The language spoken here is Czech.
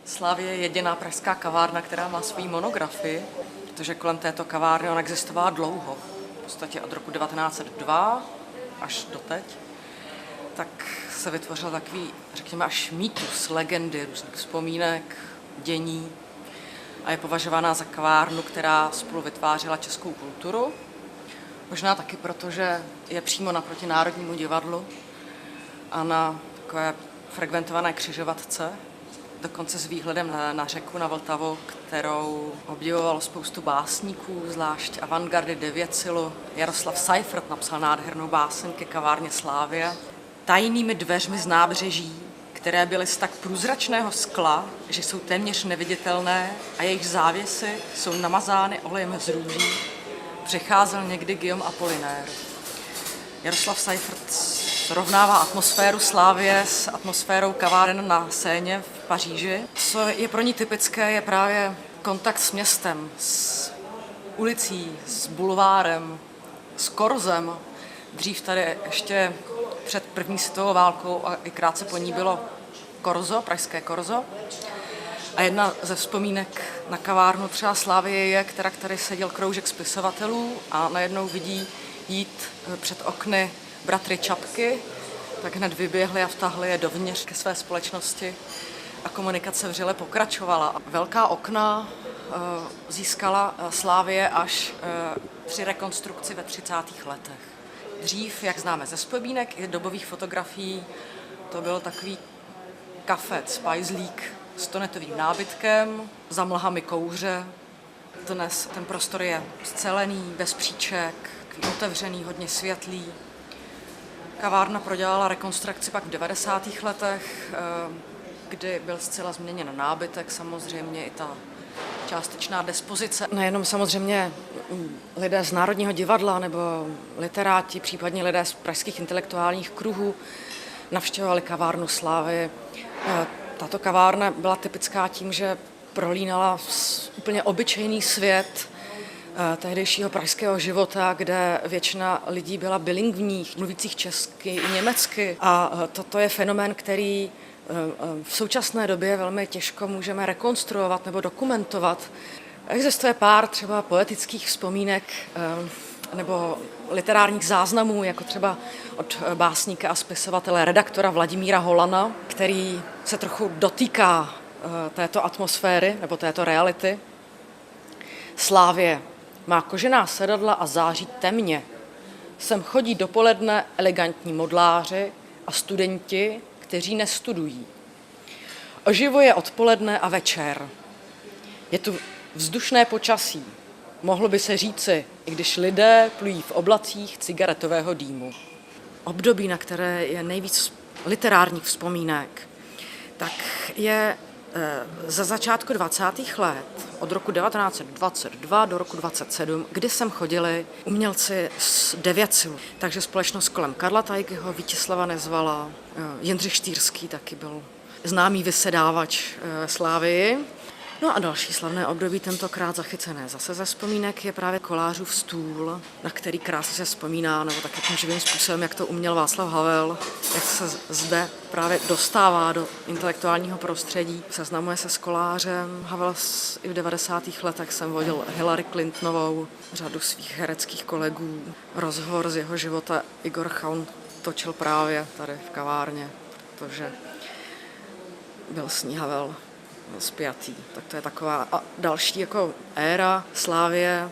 Slavie je jediná pražská kavárna, která má svou monografii, protože kolem této kavárny ona existovala dlouho. V podstatě od roku 1902 až doteď. Tak se vytvořil takový, řekněme, až mýtus, legendy, různých vzpomínek, dění a je považovaná za kavárnu, která spolu vytvářela českou kulturu. Možná taky proto, že je přímo naproti Národnímu divadlu a na takové frekventované křižovatce, dokonce s výhledem na řeku, na Vltavu, kterou obdivovalo spoustu básníků, zvlášť avantgardy Devětsilu. Jaroslav Seifert napsal nádhernou báseň ke kavárně Slavie. Tajnými dveřmi z nábřeží, které byly z tak průzračného skla, že jsou téměř neviditelné a jejich závěsy jsou namazány olejem z růží, přecházel někdy Guillaume Apollinaire. Jaroslav Seifert srovnává atmosféru Slavie s atmosférou kaváren na Seině v Paříži. Co je pro ní typické, je právě kontakt s městem, s ulicí, s bulvárem, s korzem. Dřív tady ještě před první světovou válkou a i krátce po ní bylo korzo, pražské korzo. A jedna ze vzpomínek na kavárnu třeba Slavie je, která tady seděl kroužek spisovatelů a najednou vidí jít před okny bratry Čapky, tak hned vyběhli a vtahli je dovnitř ke své společnosti a komunikace vřele pokračovala. Velká okna získala Slavie až při rekonstrukci ve 30. letech. Dřív, jak známe ze vzpomínek i dobových fotografií, to byl takový kafec, pajzlík s tonetovým nábytkem, za mlhami kouře. Dnes ten prostor je scelený, bez příček, otevřený, hodně světlý. Kavárna prodělala rekonstrukci pak v 90. letech, kdy byl zcela změněn nábytek, samozřejmě i ta částečná dispozice. Nejenom samozřejmě lidé z Národního divadla nebo literáti, případně lidé z pražských intelektuálních kruhů navštěvovali kavárnu Slavie. Tato kavárna byla typická tím, že prolínala úplně obyčejný svět tehdejšího pražského života, kde většina lidí byla bilingvních, mluvících česky i německy. A toto je fenomén, který v současné době velmi těžko můžeme rekonstruovat nebo dokumentovat. Existuje pár třeba poetických vzpomínek nebo literárních záznamů, jako třeba od básníka a spisovatele, redaktora Vladimíra Holana, který se trochu dotýká této atmosféry nebo této reality. Slavie má kožená sedadla a září temně. Sem chodí dopoledne elegantní modláři a studenti, kteří nestudují. Oživuje odpoledne a večer. Je tu vzdušné počasí. Mohlo by se říci, i když lidé plují v oblacích cigaretového dýmu. Období, na které je nejvíc literárních vzpomínek, tak je za začátku 20. let, od roku 1922 do roku 1927, kdy sem chodili umělci z Devětsilu. Takže společnost kolem Karla Tajkyho, Vítislava Nezvala, Jindřich Štýrský taky byl známý vysedávač Slavii. No a další slavné období, tentokrát zachycené zase ze vzpomínek, je právě Kolářův stůl, na který krásně se vzpomíná, nebo tak jakým živým způsobem, jak to uměl Václav Havel, jak se zde právě dostává do intelektuálního prostředí. Seznamuje se s Kolářem. Havel i v 90. letech jsem vodil Hillary Clintonovou, řadu svých hereckých kolegů. Rozhovor z jeho života Igor Chaun točil právě tady v kavárně, protože byl s ní Havel spjatý. Tak to je taková další jako éra Slavie.